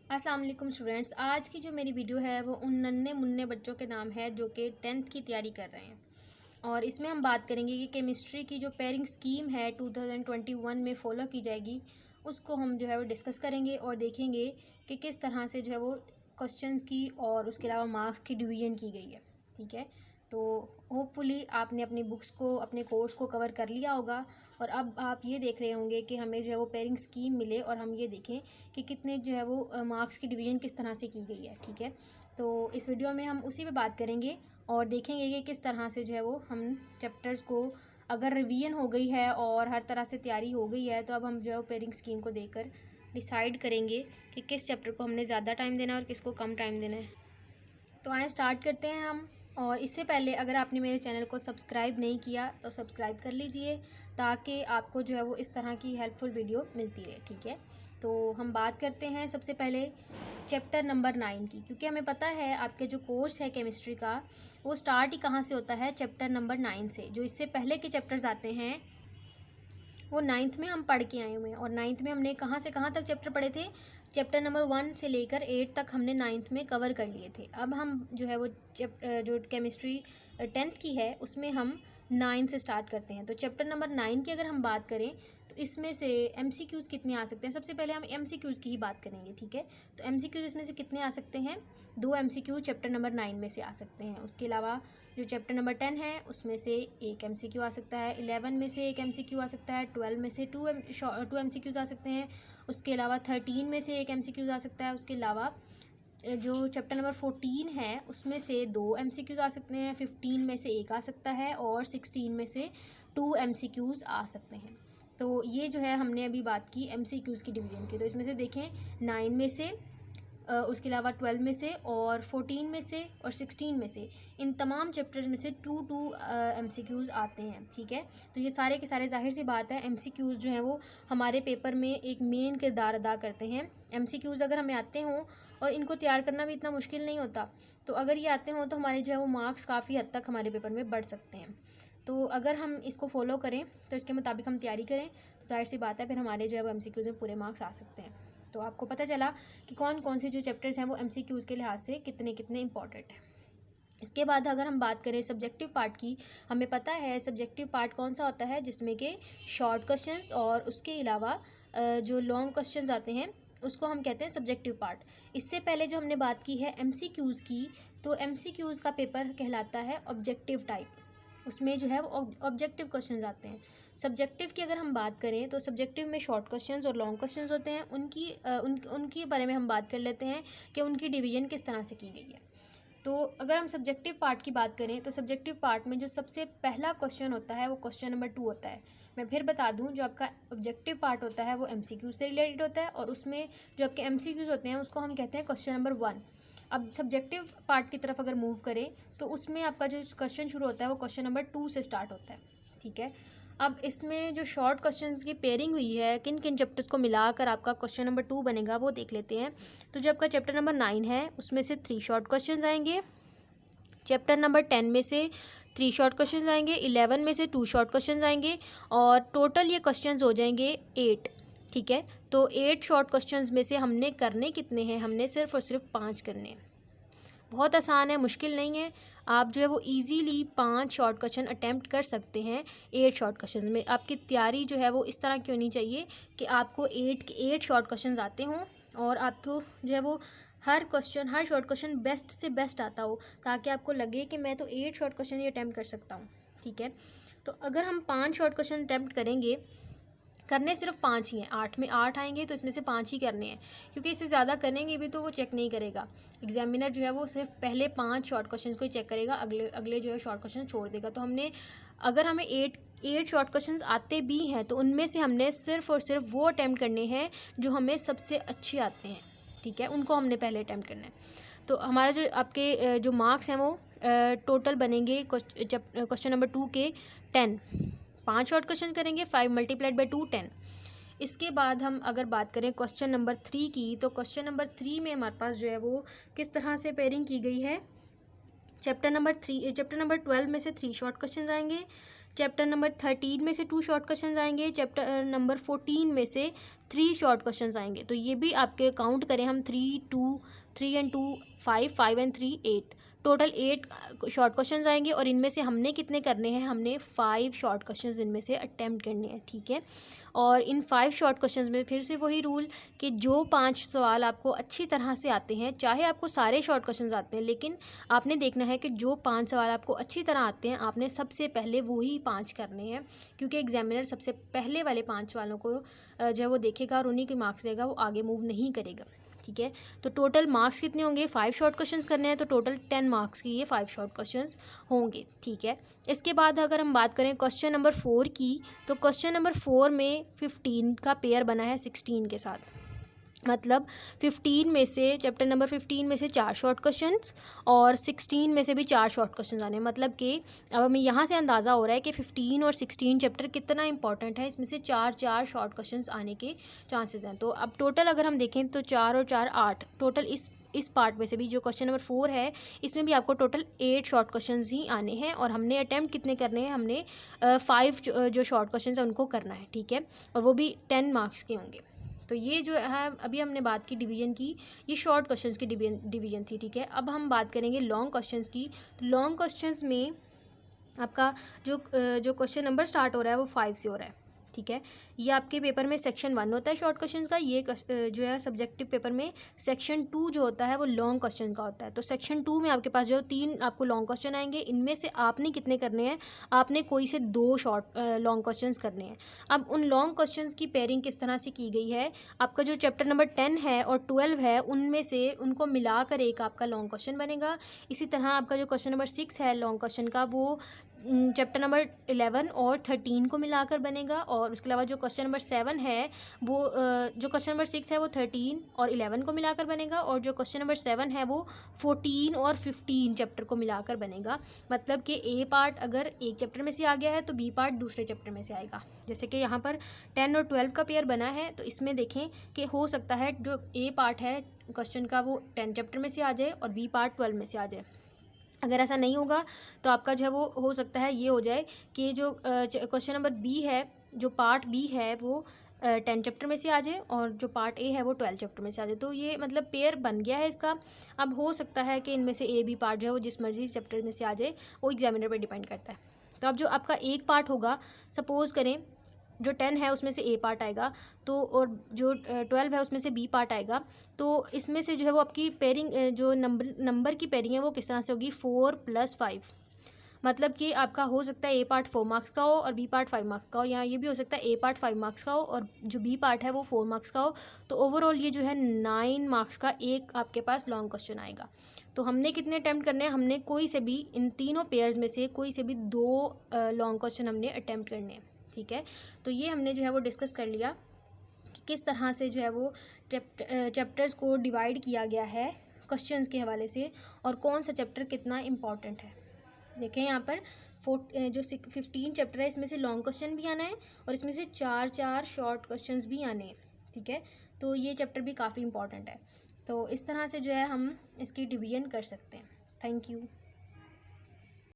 अस्सलाम वालेकुम स्टूडेंट्स। आज की जो मेरी वीडियो है वो उन नन्हे मुन्ने बच्चों के नाम है जो कि 10th की तैयारी कर रहे हैं। और इसमें हम बात करेंगे कि केमिस्ट्री की जो पेयरिंग स्कीम है 2021 में फ़ॉलो की जाएगी, उसको हम जो है वो डिस्कस करेंगे और देखेंगे कि किस तरह से जो है वो क्वेश्चंस की और उसके अलावा मार्क्स की डिवीज़न की गई है। ठीक है, तो होपफुली आपने अपनी बुक्स को, अपने कोर्स को कवर कर लिया होगा और अब आप ये देख रहे होंगे कि हमें जो है वो पेयरिंग स्कीम मिले और हम ये देखें कि कितने जो है वो मार्क्स की डिवीज़न किस तरह से की गई है। ठीक है, तो इस वीडियो में हम उसी पे बात करेंगे और देखेंगे कि किस तरह से जो है वो हम चैप्टर्स को, अगर रिवीजन हो गई है और हर तरह से तैयारी हो गई है, तो अब हम जो है वो पेयरिंग स्कीम को देखकर डिसाइड करेंगे कि किस चैप्टर को हमने ज़्यादा टाइम देना है और किसको कम टाइम देना है। तो आए स्टार्ट करते हैं हम। और इससे पहले अगर आपने मेरे चैनल को सब्सक्राइब नहीं किया तो सब्सक्राइब कर लीजिए ताकि आपको जो है वो इस तरह की हेल्पफुल वीडियो मिलती रहे। ठीक है, तो हम बात करते हैं सबसे पहले चैप्टर नंबर 9 की, क्योंकि हमें पता है आपके जो कोर्स है केमिस्ट्री का वो स्टार्ट ही कहाँ से होता है, चैप्टर नंबर 9 से। जो इससे पहले के चैप्टर्स आते हैं वो 9th में हम पढ़ के आए हुए हैं। और 9th में हमने कहाँ से कहाँ तक चैप्टर पढ़े थे, चैप्टर नंबर 1 से लेकर 8 तक हमने 9th में कवर कर लिए थे। अब हम जो है वो जो केमिस्ट्री 10th की है उसमें हम 9 से स्टार्ट करते हैं। तो चैप्टर नंबर 9 की अगर हम बात करें तो इसमें से MCQs कितने आ सकते हैं। सबसे पहले हम MCQs की ही बात करेंगे। ठीक है, तो MCQs इसमें से कितने आ सकते हैं, 2 MCQ चैप्टर नंबर 9 में से आ सकते हैं। उसके अलावा जो चैप्टर नंबर 10 है उसमें से एक MCQ आ सकता है, 11 में से एक MCQ आ सकता है, 12 में से टू MCQs आ सकते हैं, उसके अलावा 13 में से एक MCQs आ सकता है, उसके अलावा जो चैप्टर नंबर 14 है उसमें से 2 MCQs आ सकते हैं, 15 में से एक आ सकता है और 16 में से 2 MCQs आ सकते हैं। तो ये जो है हमने अभी बात की MCQs की डिवीजन की। तो इसमें से देखें 9 में से, उसके अलावा 12 में से और 14 में से और 16 में से, इन तमाम चैप्टर्स में से 2 MCQs आते हैं। ठीक है, तो ये सारे के सारे, जाहिर सी बात है MCQs जो हैं वो हमारे पेपर में एक मेन किरदार अदा करते हैं। MCQs अगर हमें आते हों, और इनको तैयार करना भी इतना मुश्किल नहीं होता, तो अगर ये आते हों तो हमारे जो है वो मार्क्स काफ़ी हद तक हमारे पेपर में बढ़ सकते हैं। तो अगर हम इसको फॉलो करें, तो इसके मुताबिक हम तैयारी करें, तो जाहिर सी बात है फिर हमारे जो है वो MCQs में पूरे मार्क्स आ सकते हैं। तो आपको पता चला कि कौन कौन से जो चैप्टर्स हैं वो MCQs के लिहाज से कितने कितने इंपॉर्टेंट हैं। इसके बाद अगर हम बात करें सब्जेक्टिव पार्ट की, हमें पता है सब्जेक्टिव पार्ट कौन सा होता है, जिसमें कि शॉर्ट क्वेश्चंस और उसके अलावा जो लॉन्ग क्वेश्चंस आते हैं उसको हम कहते हैं सब्जेक्टिव पार्ट। इससे पहले जो हमने बात की है MCQs की, तो MCQs का पेपर कहलाता है ऑब्जेक्टिव टाइप। उसमें जो है वो ऑब्जेक्टिव क्वेश्चंस आते हैं। सब्जेक्टिव की अगर हम बात करें तो सब्जेक्टिव में शॉर्ट क्वेश्चंस और लॉन्ग क्वेश्चंस होते हैं। उनकी बारे में हम बात कर लेते हैं कि उनकी डिवीज़न किस तरह से की गई है। तो अगर हम सब्जेक्टिव पार्ट की बात करें तो सब्जेक्टिव पार्ट में जो सबसे पहला क्वेश्चन होता है वो क्वेश्चन नंबर 2 होता है। मैं फिर बता दूं, जो आपका ऑब्जेक्टिव पार्ट होता है वो MCQ से रिलेटेड होता है और उसमें जो आपके MCQs होते हैं उसको हम कहते हैं क्वेश्चन नंबर 1। अब सब्जेक्टिव पार्ट की तरफ अगर मूव करें तो उसमें आपका जो क्वेश्चन शुरू होता है वो क्वेश्चन नंबर 2 से स्टार्ट होता है। ठीक है, अब इसमें जो शॉर्ट क्वेश्चंस की पेयरिंग हुई है, किन किन चैप्टर्स को मिलाकर आपका क्वेश्चन नंबर 2 बनेगा वो देख लेते हैं। तो जो आपका चैप्टर नंबर 9 है उसमें से 3 शॉर्ट क्वेश्चंस आएंगे, चैप्टर नंबर 10 में से 3 शॉर्ट क्वेश्चंस आएंगे, 11 में से 2 शॉर्ट क्वेश्चंस आएंगे और टोटल ये क्वेश्चंस हो जाएंगे 8। ठीक है, तो 8 शॉर्ट क्वेश्चंस में से हमने करने कितने हैं, हमने सिर्फ और सिर्फ 5 करने हैं। बहुत आसान है, मुश्किल नहीं है। आप जो है वो इजीली 5 शॉर्ट क्वेश्चन अटैम्प्ट कर सकते हैं 8 शॉर्ट क्वेश्चन में। आपकी तैयारी जो है वो इस तरह की होनी चाहिए कि आपको 8 शॉर्ट क्वेश्चन आते हों और आपको जो है वो हर शॉर्ट क्वेश्चन बेस्ट से बेस्ट आता हो, ताकि आपको लगे कि मैं तो 8 शॉर्ट क्वेश्चन ही अटैम्प्ट कर सकता हूँ। ठीक है, तो अगर हम 5 शॉर्ट क्वेश्चन अटैम्प्ट करेंगे, करने सिर्फ 5 ही हैं, 8 में 8 आएंगे तो इसमें से 5 ही करने हैं, क्योंकि इससे ज़्यादा करेंगे भी तो वो चेक नहीं करेगा। एग्जामिनर जो है वो सिर्फ पहले 5 शॉर्ट क्वेश्चन को ही चेक करेगा, अगले जो है शॉर्ट क्वेश्चन छोड़ देगा। तो अगर हमें 8 शॉर्ट क्वेश्चन आते भी हैं तो उनमें से हमने सिर्फ और सिर्फ वो अटैम्प्ट करने हैं जो हमें सबसे अच्छे आते हैं। ठीक है, उनको हमने पहले अटैम्प्ट करना है। तो हमारा जो आपके जो मार्क्स हैं वो टोटल बनेंगे क्वेश्चन नंबर 2 के 10। 5 शॉर्ट क्वेश्चन करेंगे, 5 मल्टीप्लाइड बाई 2 10। इसके बाद हम अगर बात करें क्वेश्चन नंबर 3 की, तो क्वेश्चन नंबर 3 में हमारे पास जो है वो किस तरह से पेयरिंग की गई है। चैप्टर नंबर 12 में से 3 शॉर्ट क्वेश्चन आएंगे, चैप्टर नंबर 13 में से 2 शॉर्ट क्वेश्चन आएंगे, चैप्टर नंबर 14 में से 3 शॉर्ट क्वेश्चंस आएंगे। तो ये भी आपके काउंट करें हम, 3 and 2 5 and 3 8, total 8 short questions आएंगे। और इनमें से हमने कितने करने हैं, हमने 5 शॉर्ट क्वेश्चंस इनमें से अटेम्प्ट करने हैं, ठीक है। और इन 5 शॉर्ट क्वेश्चंस में फिर से वही रूल कि जो 5 सवाल आपको अच्छी तरह से आते हैं, चाहे आपको सारे शॉर्ट क्वेश्चंस आते हैं, लेकिन आपने देखना है कि जो 5 सवाल आपको अच्छी तरह आते हैं आपने सबसे पहले वही 5 करने हैं, क्योंकि एग्जामिनर सबसे पहले वाले 5 सवालों को जब वो देखेगा और उन्हीं के मार्क्स देगा, वो आगे मूव नहीं करेगा, ठीक है। तो टोटल मार्क्स कितने होंगे, 5 शॉर्ट क्वेश्चंस करने हैं, तो टोटल 10 मार्क्स की ये 5 शॉर्ट क्वेश्चंस होंगे, ठीक है। इसके बाद अगर हम बात करें क्वेश्चन नंबर 4 की, तो क्वेश्चन नंबर 4 में 15 का पेयर बना है 16 के साथ। मतलब 15 में से, चैप्टर नंबर 15 में से 4 शॉर्ट क्वेश्चंस और 16 में से भी 4 शॉर्ट क्वेश्चंस आने। मतलब कि अब हमें यहाँ से अंदाज़ा हो रहा है कि 15 और 16 चैप्टर कितना इंपॉर्टेंट है, इसमें से 4 शॉर्ट क्वेश्चंस आने के चांसेस हैं। तो अब टोटल अगर हम देखें तो 4 और 4 8, टोटल इस पार्ट में से भी जो क्वेश्चन नंबर 4 है, इसमें भी आपको टोटल 8 शॉर्ट क्वेश्चंस ही आने हैं। और हमने अटैम्प्ट कितने करने हैं, हमने 5 जो शॉर्ट क्वेश्चंस हैं उनको करना है, ठीक है। और वो भी 10 मार्क्स के होंगे। तो ये जो है अभी हमने बात की डिवीजन की, ये शॉर्ट क्वेश्चंस की डिवीजन थी, ठीक है। अब हम बात करेंगे लॉन्ग क्वेश्चंस की। लॉन्ग क्वेश्चंस में आपका जो क्वेश्चन नंबर स्टार्ट हो रहा है वो 5 से हो रहा है, ठीक है। ये आपके पेपर में सेक्शन 1 होता है शॉर्ट क्वेश्चंस का, ये जो है सब्जेक्टिव पेपर में सेक्शन 2 जो होता है वो लॉन्ग क्वेश्चन का होता है। तो सेक्शन 2 में आपके पास जो 3 आपको लॉन्ग क्वेश्चन आएंगे, इनमें से आपने कितने करने हैं, आपने कोई से 2 शॉर्ट लॉन्ग क्वेश्चंस करने हैं। अब उन लॉन्ग क्वेश्चंस की पेयरिंग किस तरह से की गई है, आपका जो चैप्टर नंबर 10 है और 12 है, उनमें से उनको मिलाकर एक आपका लॉन्ग क्वेश्चन बनेगा। इसी तरह आपका जो क्वेश्चन नंबर 6 है लॉन्ग क्वेश्चन का, वो चैप्टर नंबर 11 और 13 को मिलाकर बनेगा। और उसके अलावा जो क्वेश्चन नंबर 7 है वो जो क्वेश्चन नंबर 6 है वो 13 और 11 को मिलाकर बनेगा। और जो क्वेश्चन नंबर 7 है वो 14 और 15 चैप्टर को मिलाकर बनेगा। मतलब कि ए पार्ट अगर एक चैप्टर में से आ गया है तो बी पार्ट दूसरे चैप्टर में से आएगा। जैसे कि यहाँ पर 10 और 12 का पेयर बना है, तो इसमें देखें कि हो सकता है जो ए पार्ट है क्वेश्चन का वो 10 चैप्टर में से आ जाए और बी पार्ट 12 में से आ जाए। अगर ऐसा नहीं होगा तो आपका जो है वो हो सकता है ये हो जाए कि जो क्वेश्चन नंबर बी है, जो पार्ट बी है वो 10 चैप्टर में से आ जाए और जो पार्ट ए है वो 12 चैप्टर में से आ जाए। तो ये मतलब पेयर बन गया है इसका। अब हो सकता है कि इनमें से ए बी पार्ट जो है वो जिस मर्जी चैप्टर में से आ जाए, वो एग्जामिनर पर डिपेंड करता है। तो अब जो आपका एक पार्ट होगा, सपोज़ करें जो 10 है उसमें से ए पार्ट आएगा, तो और जो 12 है उसमें से बी पार्ट आएगा। तो इसमें से जो है वो आपकी पेयरिंग जो नंबर की पेयरिंग है वो किस तरह से होगी, 4 + 5। मतलब कि आपका हो सकता है ए पार्ट 4 मार्क्स का हो और बी पार्ट 5 मार्क्स का हो, या ये भी हो सकता है ए पार्ट 5 मार्क्स का हो और जो बी पार्ट है वो 4 मार्क्स का हो। तो ओवरऑल ये जो है 9 मार्क्स का एक आपके पास लॉन्ग क्वेश्चन आएगा। तो हमने कितने अटैम्प्ट करने हैं, हमने कोई से भी इन तीनों पेयर्स में से कोई से भी 2 लॉन्ग क्वेश्चन हमने अटैम्प्ट करने हैं, ठीक है। तो ये हमने जो है वो डिस्कस कर लिया कि किस तरह से जो है वो चैप्टर्स को डिवाइड किया गया है क्वेश्चंस के हवाले से और कौन सा चैप्टर कितना इम्पॉर्टेंट है। देखें यहाँ पर 15 चैप्टर है, इसमें से लॉन्ग क्वेश्चन भी आना है और इसमें से 4 शॉर्ट क्वेश्चंस भी आने हैं, ठीक है। तो ये चैप्टर भी काफ़ी इंपॉर्टेंट है। तो इस तरह से जो है हम इसकी डिवीजन कर सकते हैं। Thank you.